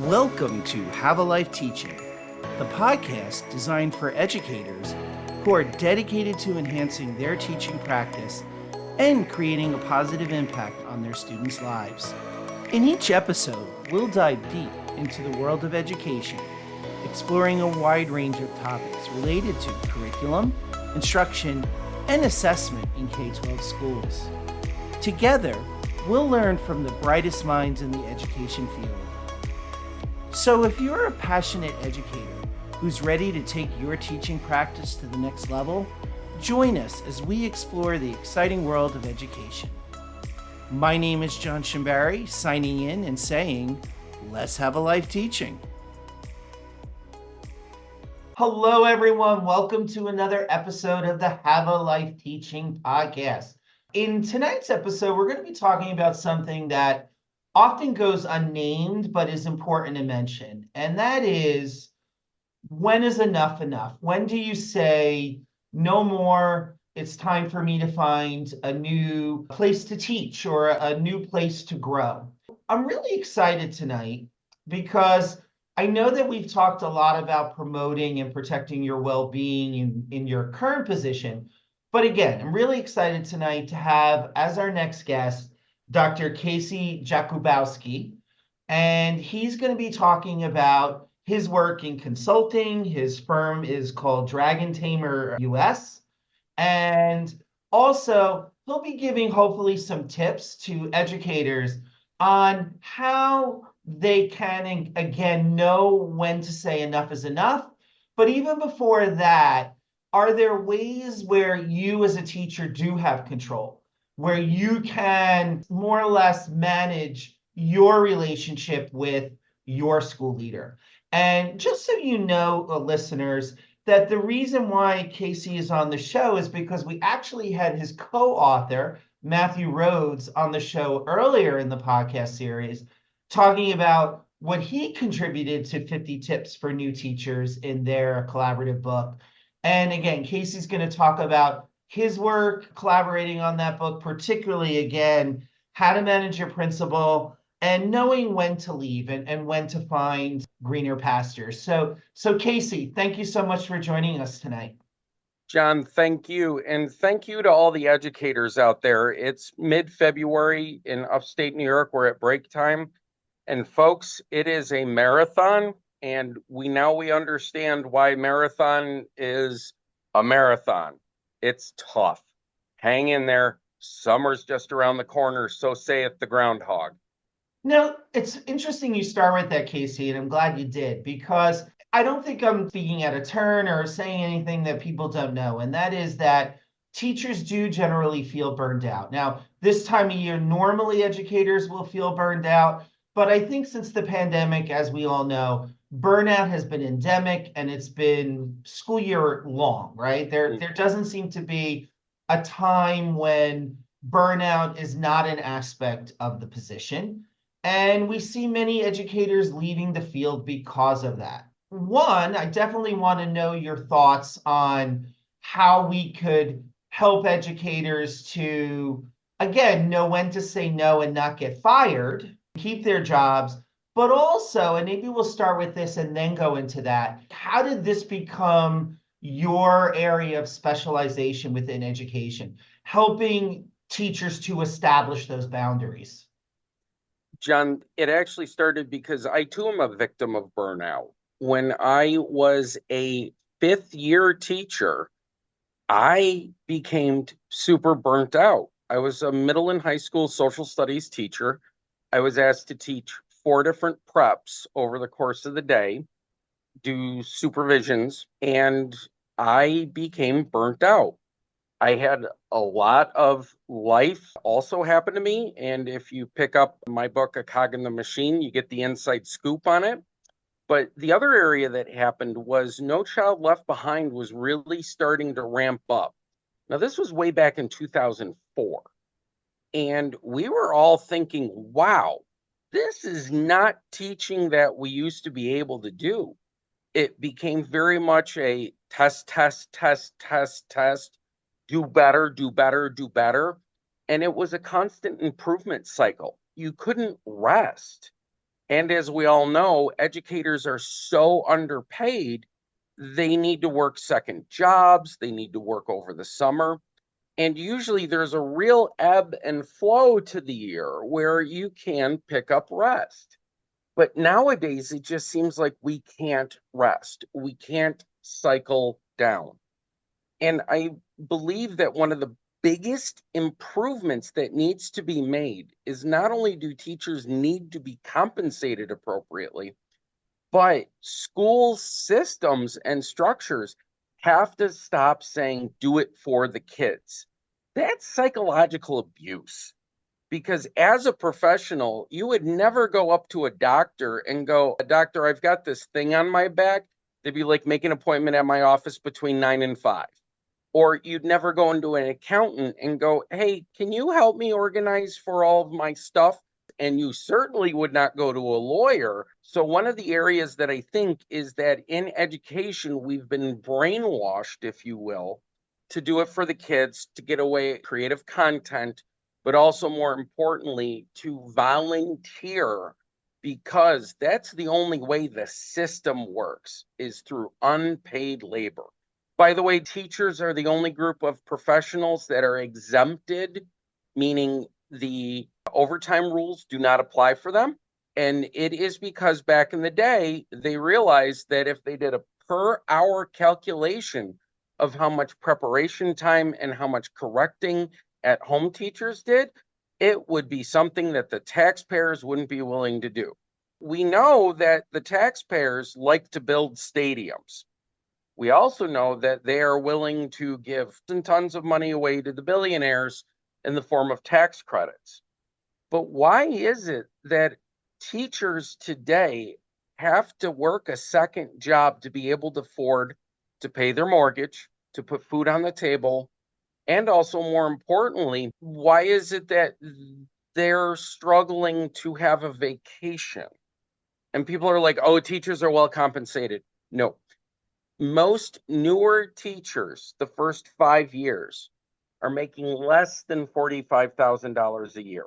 Welcome to Have a Life Teaching, the podcast designed for educators who are dedicated to enhancing their teaching practice and creating a positive impact on their students' lives. In each episode, we'll dive deep into the world of education, exploring a wide range of topics related to curriculum, instruction, and assessment in K-12 schools. Together, we'll learn from the brightest minds in the education field. So if you're a passionate educator who's ready to take your teaching practice to the next level, join us as we explore the exciting world of education. My name is John Shimbari, signing in and saying, let's have a life teaching. Hello, everyone. Welcome to another episode of the Have a Life Teaching podcast. In tonight's episode, we're going to be talking about something that often goes unnamed, but is important to mention. And that is, when is enough enough? When do you say, no more, it's time for me to find a new place to teach or a new place to grow? I'm really excited tonight because I know that we've talked a lot about promoting and protecting your well-being in your current position. But again, I'm really excited tonight to have as our next guest, Dr. Casey Jakubowski, and he's going to be talking about his work in consulting. His firm is called Dragon Tamer US, and also he'll be giving hopefully some tips to educators on how they can, again, know when to say enough is enough. But even before that, are there ways where you as a teacher do have control, where you can more or less manage your relationship with your school leader? And just so you know, listeners, that the reason why Casey is on the show is because we actually had his co-author, Matthew Rhodes, on the show earlier in the podcast series, talking about what he contributed to 50 Tips for New Teachers in their collaborative book. And again, Casey's going to talk about his work collaborating on that book, particularly, again, how to manage your principal and knowing when to leave and when to find greener pastures. So Casey, thank you so much for joining us tonight. John, thank you. And thank you to all the educators out there. It's mid-February in upstate New York. We're at break time. And folks, it is a marathon. And we understand why marathon is a marathon. It's tough. Hang in there. Summer's just around the corner, so saith the groundhog. Now, it's interesting you start with that, Casey, and I'm glad you did, because I don't think I'm speaking out of turn or saying anything that people don't know, and that is that teachers do generally feel burned out. Now, this time of year, normally educators will feel burned out, but I think since the pandemic, as we all know, burnout has been endemic and it's been school year long, right? There doesn't seem to be a time when burnout is not an aspect of the position. And we see many educators leaving the field because of that. One, I definitely want to know your thoughts on how we could help educators to, again, know when to say no and not get fired, keep their jobs. But also, and maybe we'll start with this and then go into that, how did this become your area of specialization within education, helping teachers to establish those boundaries? John, it actually started because I too am a victim of burnout. When I was a fifth-year teacher, I became super burnt out. I was a middle and high school social studies teacher. I was asked to teach 4 different preps over the course of the day, do supervisions, and I became burnt out. I had a lot of life also happen to me. And if you pick up my book, A Cog in the Machine, you get the inside scoop on it. But the other area that happened was No Child Left Behind was really starting to ramp up. Now, this was way back in 2004. And we were all thinking, wow, this is not teaching that we used to be able to do. It became very much a test, test, test, test, test, do better, do better, do better. And it was a constant improvement cycle. You couldn't rest. And as we all know, educators are so underpaid, they need to work second jobs, they need to work over the summer. And usually there's a real ebb and flow to the year where you can pick up rest. But nowadays, it just seems like we can't rest. We can't cycle down. And I believe that one of the biggest improvements that needs to be made is not only do teachers need to be compensated appropriately, but school systems and structures have to stop saying, do it for the kids. That's psychological abuse. Because as a professional, you would never go up to a doctor and go, Doctor, I've got this thing on my back. They'd be like, make an appointment at my office between 9 and 5. Or you'd never go into an accountant and go, hey, can you help me organize for all of my stuff? And you certainly would not go to a lawyer. So one of the areas that I think is that in education, we've been brainwashed, if you will, to do it for the kids, to get away creative content, but also more importantly, to volunteer, because that's the only way the system works is through unpaid labor. By the way, teachers are the only group of professionals that are exempted, meaning the overtime rules do not apply for them. And it is because back in the day, they realized that if they did a per hour calculation of how much preparation time and how much correcting at home teachers did, it would be something that the taxpayers wouldn't be willing to do. We know that the taxpayers like to build stadiums. We also know that they are willing to give tons of money away to the billionaires in the form of tax credits. But why is it that teachers today have to work a second job to be able to afford to pay their mortgage, to put food on the table, and also more importantly, why is it that they're struggling to have a vacation? And people are like, oh, teachers are well compensated. No, most newer teachers, the first 5 years, are making less than $45,000 a year.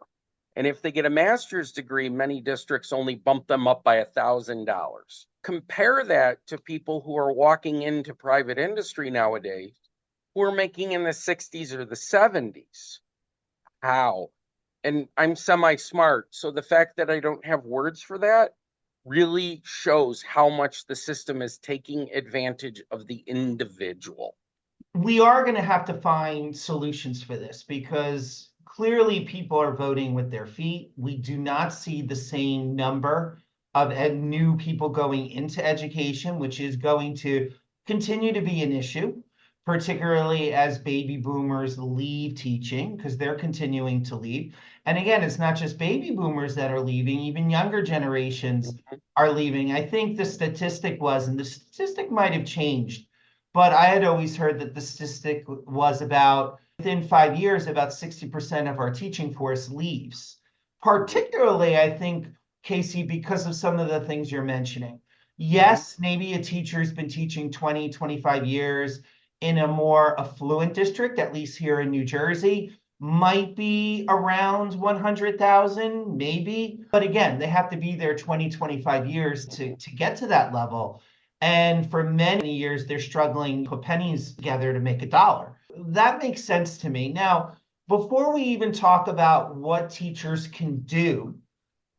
And if they get a master's degree, many districts only bump them up by $1,000. Compare that to people who are walking into private industry nowadays who are making in the 60s or the 70s. How? And I'm semi-smart, so the fact that I don't have words for that really shows how much the system is taking advantage of the individual. We are going to have to find solutions for this because clearly people are voting with their feet. We do not see the same number of new people going into education, which is going to continue to be an issue, particularly as baby boomers leave teaching because they're continuing to leave. And again, it's not just baby boomers that are leaving, even younger generations are leaving. I think the statistic was, and the statistic might have changed, but I had always heard that the statistic was about within 5 years, about 60% of our teaching force leaves. Particularly, I think, Casey, because of some of the things you're mentioning. Yes, maybe a teacher's been teaching 20, 25 years in a more affluent district, at least here in New Jersey, might be around 100,000, maybe. But again, they have to be there 20, 25 years to get to that level. And for many years, they're struggling to put pennies together to make a dollar. That makes sense to me. Now, before we even talk about what teachers can do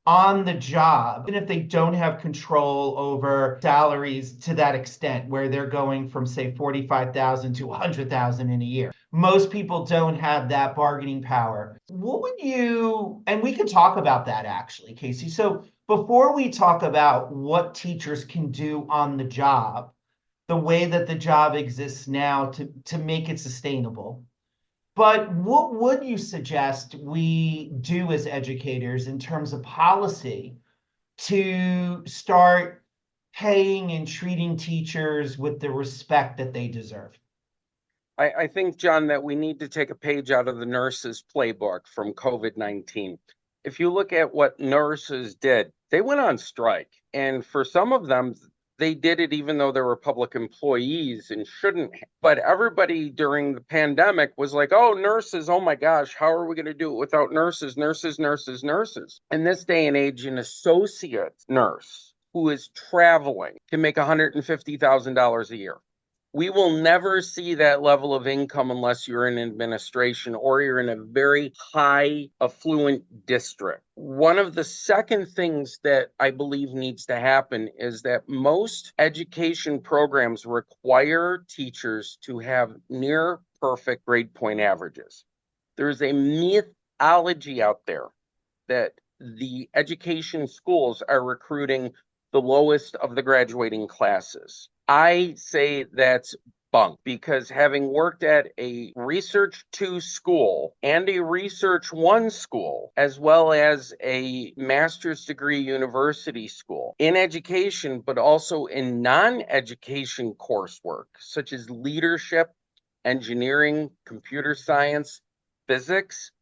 on the job, even if they don't have control over salaries to that extent, where they're going from, say, 45,000 to 100,000 in a year. Most people don't have that bargaining power. What would you, and we can talk about that actually, Casey. So before we talk about what teachers can do on the job, the way that the job exists now to make it sustainable, but what would you suggest we do as educators in terms of policy to start paying and treating teachers with the respect that they deserve? I think, John, that we need to take a page out of the nurses' playbook from COVID-19. If you look at what nurses did, they went on strike. And for some of them, They did it even though they were public employees and shouldn't. But everybody during the pandemic was like, oh, nurses, oh my gosh, how are we going to do it without nurses, nurses, nurses, nurses? In this day and age, an associate nurse who is traveling can make $150,000 a year. We will never see that level of income unless you're in administration or you're in a very high affluent district. One of the second things that I believe needs to happen is that most education programs require teachers to have near perfect grade point averages. There's a mythology out there that the education schools are recruiting the lowest of the graduating classes. I say that's bunk because having worked at a Research 2 school and a Research 1 school, as well as a master's degree university school in education, but also in non-education coursework, such as leadership, engineering, computer science, physics,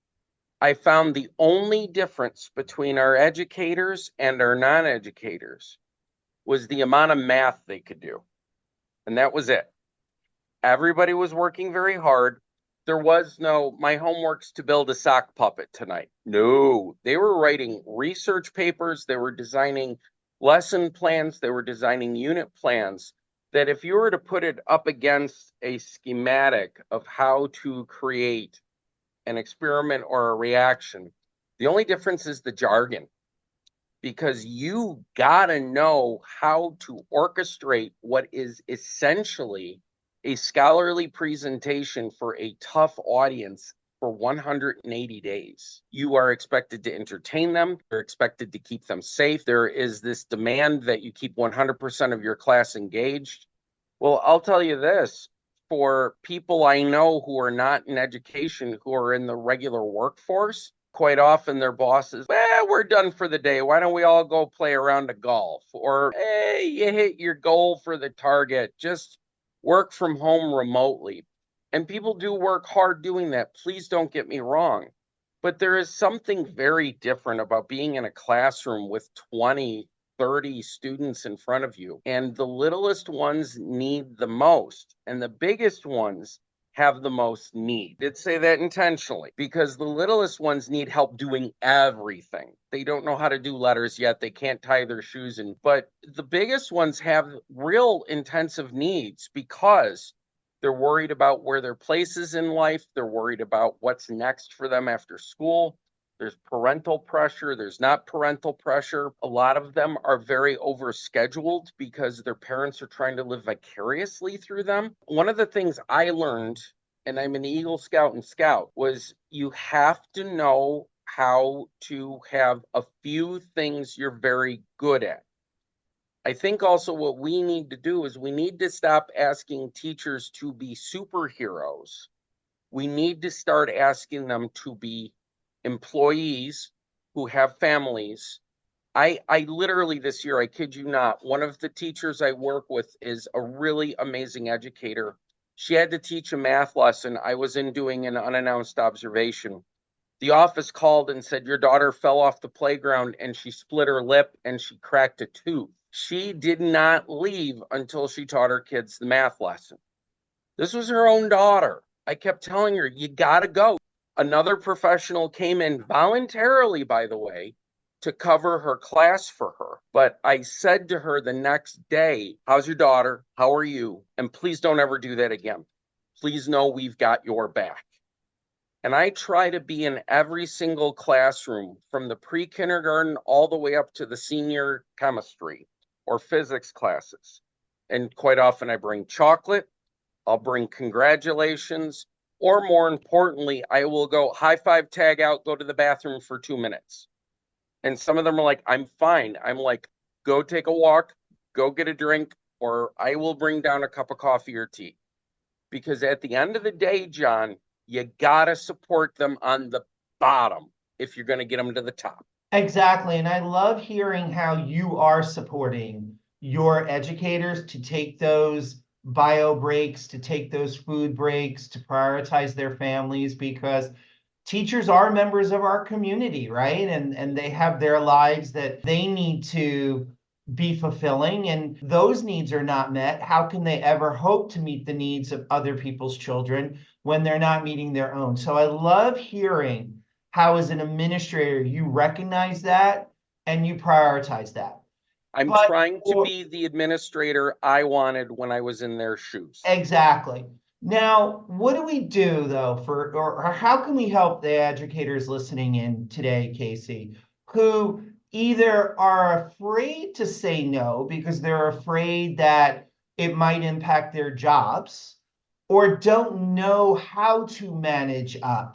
I found the only difference between our educators and our non-educators was the amount of math they could do. And that was it. Everybody was working very hard. There was no, my homework's to build a sock puppet tonight. No, they were writing research papers. They were designing lesson plans. They were designing unit plans that if you were to put it up against a schematic of how to create an experiment or a reaction, the only difference is the jargon. Because you gotta know how to orchestrate what is essentially a scholarly presentation for a tough audience for 180 days. You are expected to entertain them. You're expected to keep them safe. There is this demand that you keep 100% of your class engaged. Well, I'll tell you this, for people I know who are not in education, who are in the regular workforce, quite often their bosses, we're done for the day. Why don't we all go play a round of golf? Or, hey, you hit your goal for the target. Just work from home remotely. And people do work hard doing that. Please don't get me wrong. But there is something very different about being in a classroom with 20, 30 students in front of you. And the littlest ones need the most. And the biggest ones have the most need. I did say that intentionally because the littlest ones need help doing everything. They don't know how to do letters yet. They can't tie their shoes in. But the biggest ones have real intensive needs because they're worried about where their place is in life. They're worried about what's next for them after school. There's parental pressure. There's not parental pressure. A lot of them are very overscheduled because their parents are trying to live vicariously through them. One of the things I learned, and I'm an Eagle Scout and Scout, was you have to know how to have a few things you're very good at. I think also what we need to do is we need to stop asking teachers to be superheroes. We need to start asking them to be employees who have families. I literally this year, I kid you not, one of the teachers I work with is a really amazing educator. She had to teach a math lesson. I was in doing an unannounced observation. The office called and said, your daughter fell off the playground and she split her lip and she cracked a tooth. She did not leave until she taught her kids the math lesson. This was her own daughter. I kept telling her, you gotta go. Another professional came in voluntarily, by the way, to cover her class for her. But I said to her the next day, how's your daughter? How are you? And please don't ever do that again. Please know we've got your back. And I try to be in every single classroom from the pre-kindergarten all the way up to the senior chemistry or physics classes. And quite often I bring chocolate, I'll bring congratulations, or more importantly, I will go high five, tag out, go to the bathroom for 2 minutes. And some of them are like, I'm fine. I'm like, go take a walk, go get a drink, or I will bring down a cup of coffee or tea. Because at the end of the day, John, you gotta support them on the bottom if you're gonna get them to the top. Exactly. And I love hearing how you are supporting your educators to take those bio breaks, to take those food breaks, to prioritize their families, because teachers are members of our community, right? And they have their lives that they need to be fulfilling and those needs are not met, how can they ever hope to meet the needs of other people's children when they're not meeting their own? So I love hearing how, as an administrator, you recognize that and you prioritize that. I'm But trying to be the administrator I wanted when I was in their shoes. exactly. Now, what do we do though or how can we help the educators listening in today, Casey, who either are afraid to say no because they're afraid that it might impact their jobs or don't know how to manage up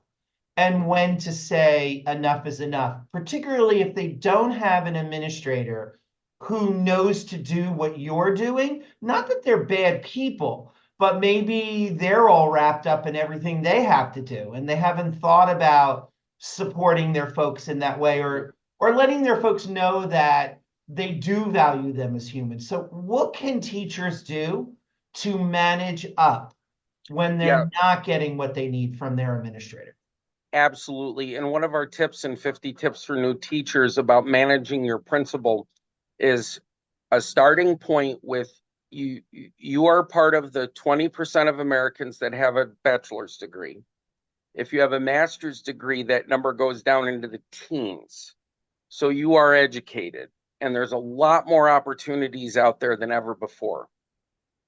and when to say enough is enough, particularly if they don't have an administrator who knows to do what you're doing? Not that they're bad people, but maybe they're all wrapped up in everything they have to do and they haven't thought about supporting their folks in that way or letting their folks know that they do value them as humans. So what can teachers do to manage up when Yeah, they're not getting what they need from their administrator? absolutely. And one of our tips in 50 tips for new teachers about managing your principal is a starting point with you. You are part of the 20% of Americans that have a bachelor's degree. If you have a master's degree, that number goes down into the teens. So you are educated, and there's a lot more opportunities out there than ever before.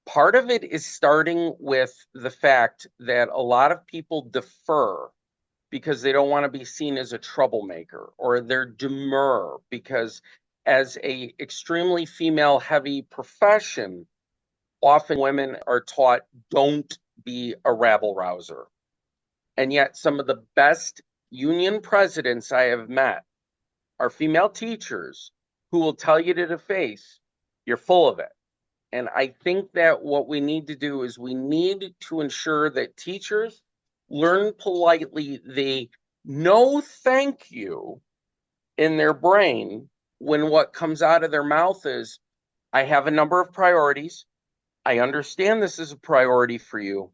Part of it is starting with the fact that a lot of people defer because they don't want to be seen as a troublemaker, or they're demure because as a extremely female heavy profession, often women are taught don't be a rabble rouser. And yet some of the best union presidents I have met are female teachers who will tell you to the face, you're full of it. And I think that what we need to do is we need to ensure that teachers learn politely the no thank you in their brain when what comes out of their mouth is, I have a number of priorities. I understand this is a priority for you.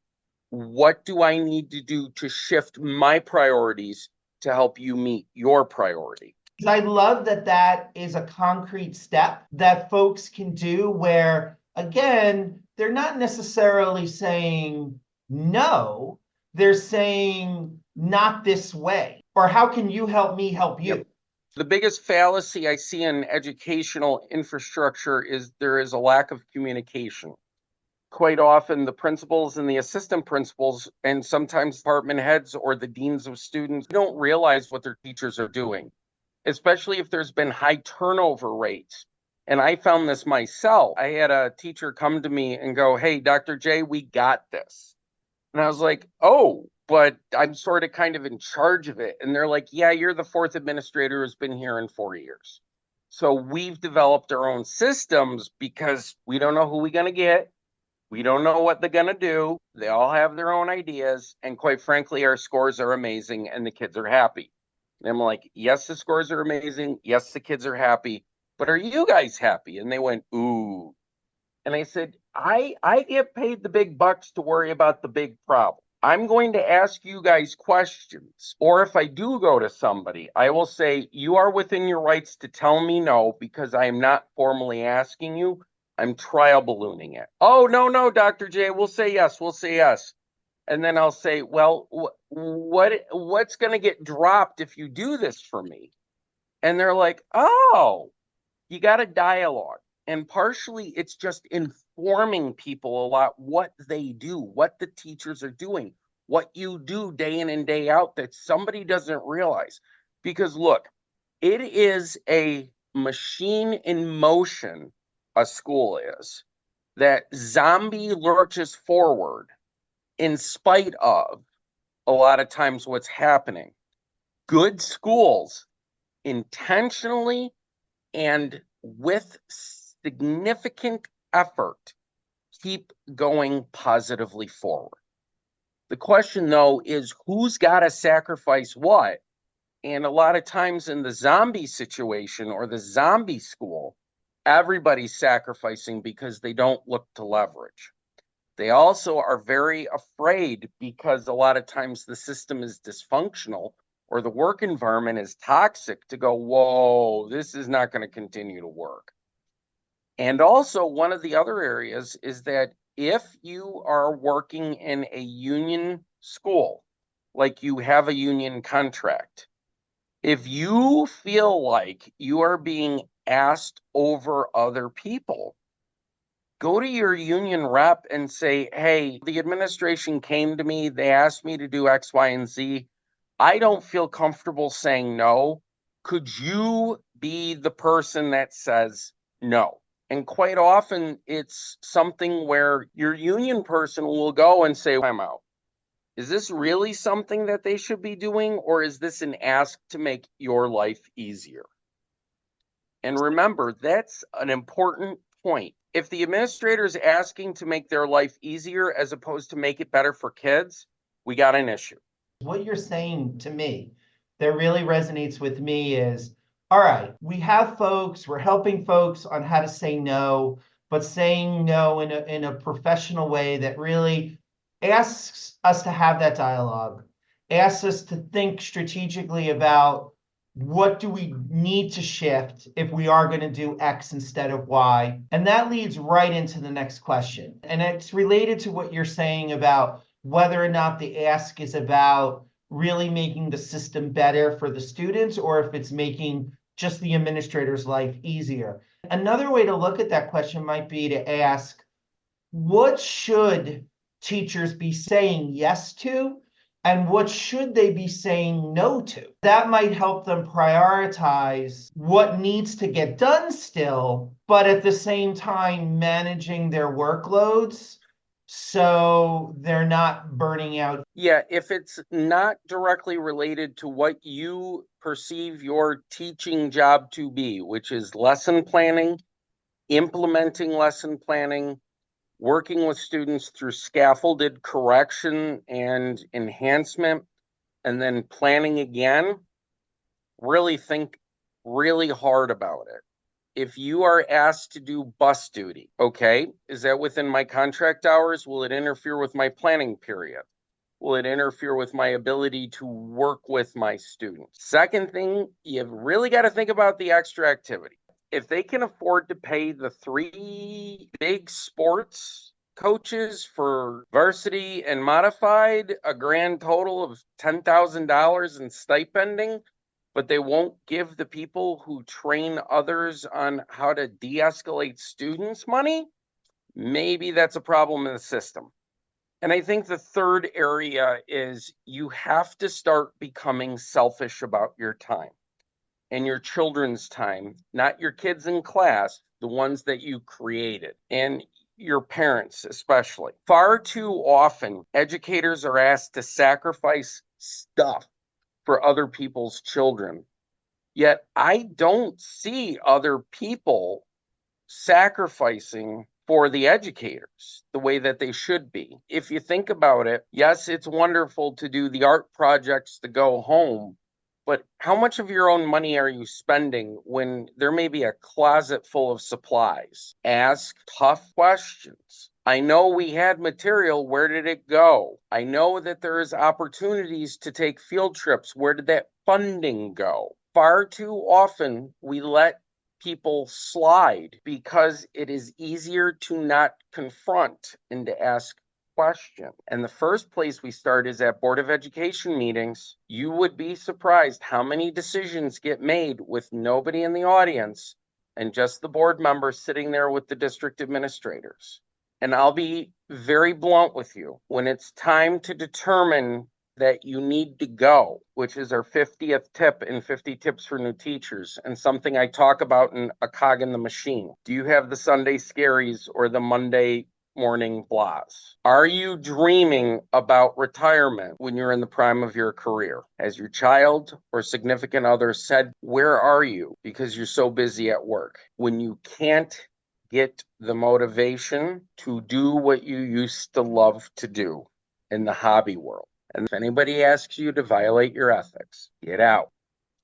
What do I need to do to shift my priorities to help you meet your priority? I love that that is a concrete step that folks can do where, again, they're not necessarily saying no, they're saying not this way. Or how can you help me help Yep. you? The biggest fallacy I see in educational infrastructure is there is a lack of communication. Quite often, the principals and the assistant principals, and sometimes department heads or the deans of students, don't realize what their teachers are doing, especially if there's been high turnover rates. And I found this myself. I had a teacher come to me and go, "Hey, Dr. J, we got this." And I was like, "Oh, but I'm sort of kind of in charge of it." And they're like, "Yeah, you're the fourth administrator who's been here in 4 years. So we've developed our own systems because we don't know who we're going to get. We don't know what they're going to do. They all have their own ideas. And quite frankly, our scores are amazing and the kids are happy." And I'm like, "Yes, the scores are amazing. Yes, the kids are happy. But are you guys happy?" And they went, "Ooh." And I said, I get paid the big bucks to worry about the big problem. I'm going to ask you guys questions. Or if I do go to somebody, I will say, you are within your rights to tell me no because I am not formally asking you. I'm trial ballooning it. "Oh, no, no, Dr. J, we'll say yes. We'll say yes." And then I'll say, "Well, what's going to get dropped if you do this for me?" And they're like, "Oh, you got a dialogue." And partially it's just informing people a lot what they do, what the teachers are doing, what you do day in and day out that somebody doesn't realize. Because look, it is a machine in motion, a school is, that zombie lurches forward in spite of a lot of times what's happening. Good schools intentionally and with significant effort keep going positively forward. The question, though, is who's got to sacrifice what? And a lot of times in the zombie situation or the zombie school, everybody's sacrificing because they don't look to leverage. They also are very afraid because a lot of times the system is dysfunctional or the work environment is toxic to go, whoa, this is not going to continue to work. And also, one of the other areas is that if you are working in a union school, like you have a union contract, if you feel like you are being asked over other people, go to your union rep and say, hey, the administration came to me, they asked me to do X, Y, and Z. I don't feel comfortable saying no. Could you be the person that says no? And quite often it's something where your union person will go and say, I'm out. Is this really something that they should be doing, or is this an ask to make your life easier? And remember, that's an important point. If the administrator is asking to make their life easier as opposed to make it better for kids, we got an issue. What you're saying to me that really resonates with me is, all right, we have folks, we're helping folks on how to say no, but saying no in a professional way that really asks us to have that dialogue, asks us to think strategically about what do we need to shift if we are going to do X instead of Y. And that leads right into the next question. And it's related to what you're saying about whether or not the ask is about really making the system better for the students or if it's making just the administrator's life easier. Another way to look at that question might be to ask, what should teachers be saying yes to? And what should they be saying no to? That might help them prioritize what needs to get done still, but at the same time, managing their workloads so they're not burning out. Yeah, if it's not directly related to what you perceive your teaching job to be, which is lesson planning, implementing lesson planning, working with students through scaffolded correction and enhancement, and then planning again, really think really hard about it. If you are asked to do bus duty, okay, is that within my contract hours? Will it interfere with my planning period? Will it interfere with my ability to work with my students? Second thing, you've really got to think about the extra activity. If they can afford to pay the 3 big sports coaches for varsity and modified a grand total of $10,000 in stipending, but they won't give the people who train others on how to de-escalate students money, maybe that's a problem in the system. And I think the third area is you have to start becoming selfish about your time and your children's time, not your kids in class, the ones that you created, and your parents especially. Far too often, educators are asked to sacrifice stuff for other people's children. Yet I don't see other people sacrificing for the educators the way that they should be. If you think about it, yes, it's wonderful to do the art projects to go home, but how much of your own money are you spending when there may be a closet full of supplies? Ask tough questions. I know we had material. Where did it go? I know that there is opportunities to take field trips. Where did that funding go? Far too often we let people slide because it is easier to not confront and to ask questions. And the first place we start is at Board of Education meetings. You would be surprised how many decisions get made with nobody in the audience and just the board members sitting there with the district administrators. And I'll be very blunt with you. When it's time to determine that you need to go, which is our 50th tip in 50 tips for new teachers, and something I talk about in A Cog in the Machine. Do you have the Sunday scaries or the Monday morning blahs? Are you dreaming about retirement when you're in the prime of your career? Has your child or significant other said, where are you? Because you're so busy at work. When you can't get the motivation to do what you used to love to do in the hobby world. And if anybody asks you to violate your ethics, get out.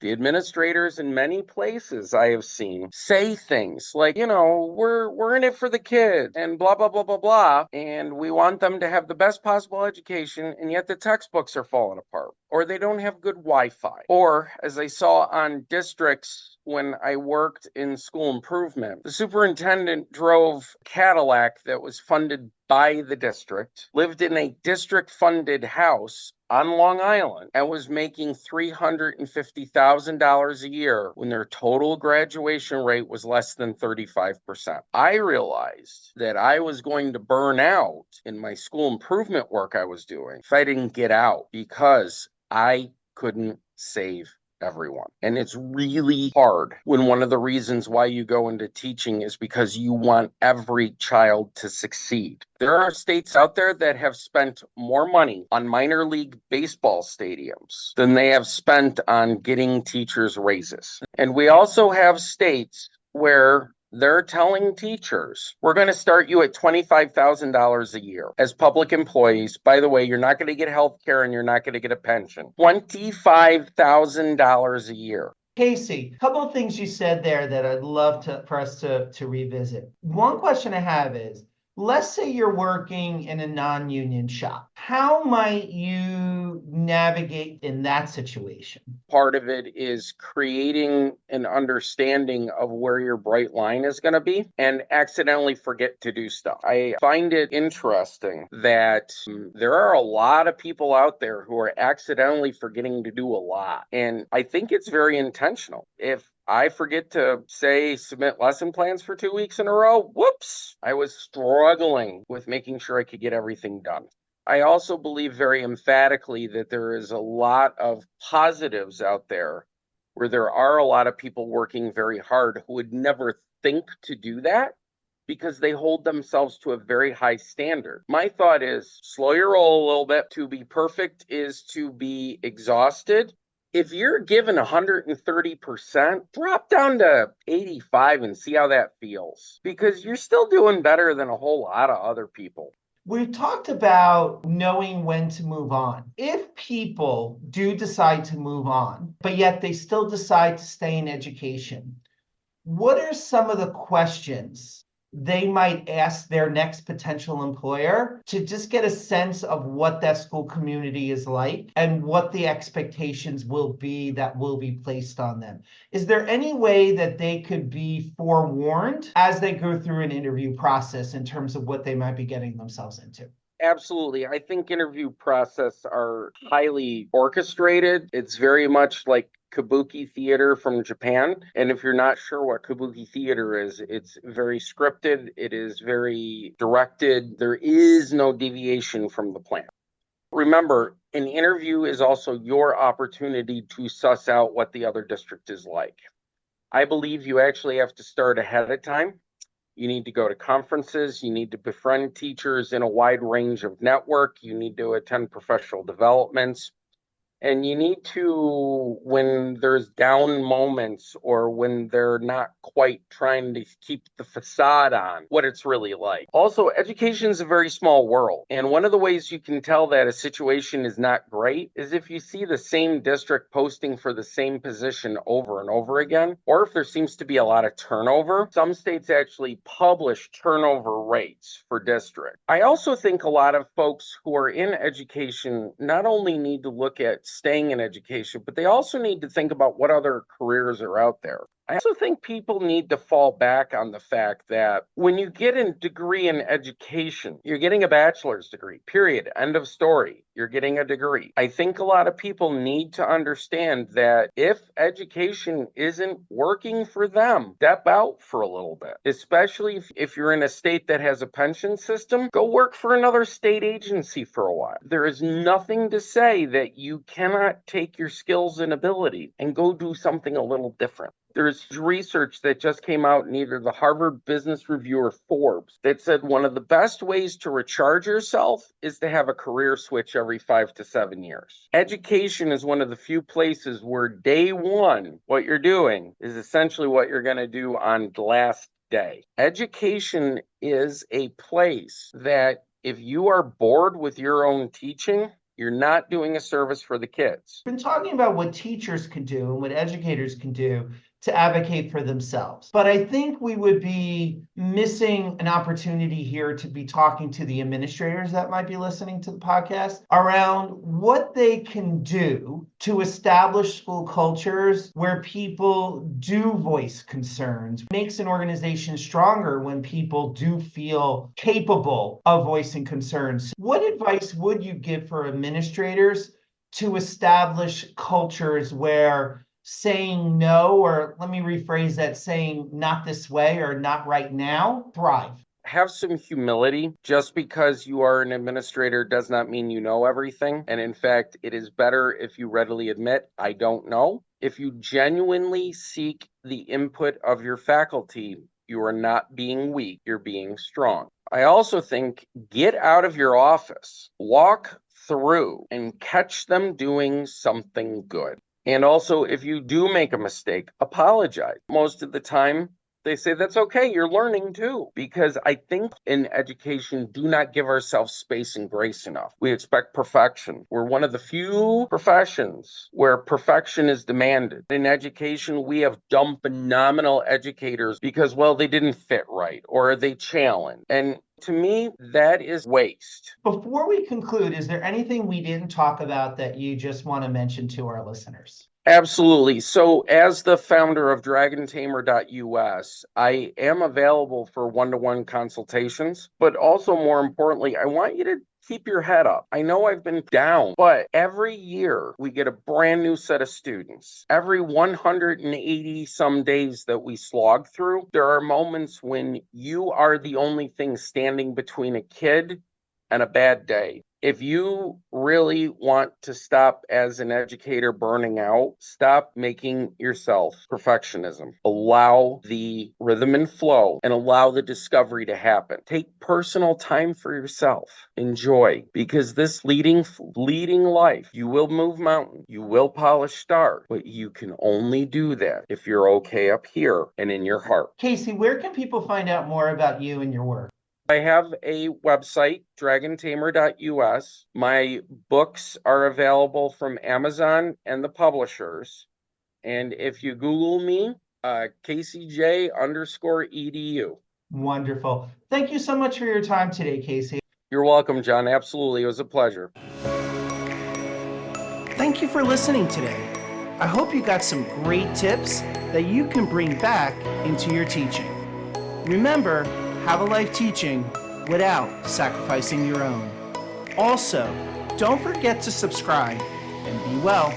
The administrators in many places I have seen say things like, we're in it for the kids and blah, blah, blah, blah, blah. And we want them to have the best possible education. And yet the textbooks are falling apart, or they don't have good Wi-Fi. Or as I saw on districts when I worked in school improvement, the superintendent drove a Cadillac that was funded by the district, lived in a district funded house on Long Island, and was making $350,000 a year when their total graduation rate was less than 35%. I realized that I was going to burn out in my school improvement work I was doing if I didn't get out, because I couldn't save everyone. And it's really hard when one of the reasons why you go into teaching is because you want every child to succeed. There are states out there that have spent more money on minor league baseball stadiums than they have spent on getting teachers raises. And we also have states where they're telling teachers, we're going to start you at $25,000 a year as public employees. By the way, you're not going to get health care and you're not going to get a pension. $25,000 a year. Casey, a couple of things you said there that I'd love for us to revisit. One question I have is, let's say you're working in a non-union shop. How might you navigate in that situation? Part of it is creating an understanding of where your bright line is going to be and accidentally forget to do stuff. I find it interesting that there are a lot of people out there who are accidentally forgetting to do a lot. And I think it's very intentional. If I forget to, say, submit lesson plans for 2 weeks in a row, whoops, I was struggling with making sure I could get everything done. I also believe very emphatically that there is a lot of positives out there where there are a lot of people working very hard who would never think to do that because they hold themselves to a very high standard. My thought is slow your roll a little bit. To be perfect is to be exhausted. If you're given 130%, drop down to 85 and see how that feels, because you're still doing better than a whole lot of other people. We've talked about knowing when to move on. If people do decide to move on, but yet they still decide to stay in education, what are some of the questions they might ask their next potential employer to just get a sense of what that school community is like and what the expectations will be that will be placed on them? Is there any way that they could be forewarned as they go through an interview process in terms of what they might be getting themselves into? Absolutely. I think interview process are highly orchestrated. It's very much like kabuki theater from Japan. And if you're not sure what kabuki theater is, it's very scripted. It is very directed. There is no deviation from the plan. Remember, an interview is also your opportunity to suss out what the other district is like. I believe you actually have to start ahead of time. You need to go to conferences. You need to befriend teachers in a wide range of network. You need to attend professional developments. And you need to, when there's down moments or when they're not quite trying to keep the facade on, what it's really like. Also, education is a very small world. And one of the ways you can tell that a situation is not great is if you see the same district posting for the same position over and over again, or if there seems to be a lot of turnover. Some states actually publish turnover rates for districts. I also think a lot of folks who are in education not only need to look at staying in education, but they also need to think about what other careers are out there. I also think people need to fall back on the fact that when you get a degree in education, you're getting a bachelor's degree, period, end of story. You're getting a degree. I think a lot of people need to understand that if education isn't working for them, step out for a little bit, especially if you're in a state that has a pension system, go work for another state agency for a while. There is nothing to say that you cannot take your skills and ability and go do something a little different. There's research that just came out in either the Harvard Business Review or Forbes that said one of the best ways to recharge yourself is to have a career switch every 5 to 7 years. Education is one of the few places where day one, what you're doing is essentially what you're going to do on the last day. Education is a place that if you are bored with your own teaching, You're not doing a service for the kids. We've been talking about what teachers can do and what educators can do to advocate for themselves. But I think we would be missing an opportunity here to be talking to the administrators that might be listening to the podcast around what they can do to establish school cultures where people do voice concerns. It makes an organization stronger when people do feel capable of voicing concerns. What advice would you give for administrators to establish cultures where saying no, or let me rephrase that, saying not this way or not right now, thrive? Have some humility. Just because you are an administrator does not mean you know everything. And in fact, it is better if you readily admit, I don't know. If you genuinely seek the input of your faculty, you are not being weak, you're being strong. I also think get out of your office, walk through and catch them doing something good. And also, if you do make a mistake, apologize. Most of the time, they say that's okay, you're learning too. Because I think in education, do not give ourselves space and grace enough. We expect perfection. We're one of the few professions where perfection is demanded. In education, we have dumb, phenomenal educators because, well, they didn't fit right or they challenge. And to me, that is waste. Before we conclude, is there anything we didn't talk about that you just want to mention to our listeners? Absolutely. So as the founder of dragontamer.us, I am available for one-to-one consultations, but also more importantly, I want you to keep your head up. I know I've been down, but every year we get a brand new set of students. Every 180 some days that we slog through, there are moments when you are the only thing standing between a kid and a bad day. If you really want to stop as an educator burning out, stop making yourself perfectionism. Allow the rhythm and flow and allow the discovery to happen. Take personal time for yourself. Enjoy, because this leading life, you will move mountains, you will polish stars, but you can only do that if you're okay up here and in your heart. Casey, where can people find out more about you and your work? I have a website, dragontamer.us. My books are available from Amazon and the publishers. And if you Google me, KCJ_EDU. Wonderful. Thank you so much for your time today, Casey. You're welcome, John. Absolutely. It was a pleasure. Thank you for listening today. I hope you got some great tips that you can bring back into your teaching. Remember, have a life teaching without sacrificing your own. Also, don't forget to subscribe and be well.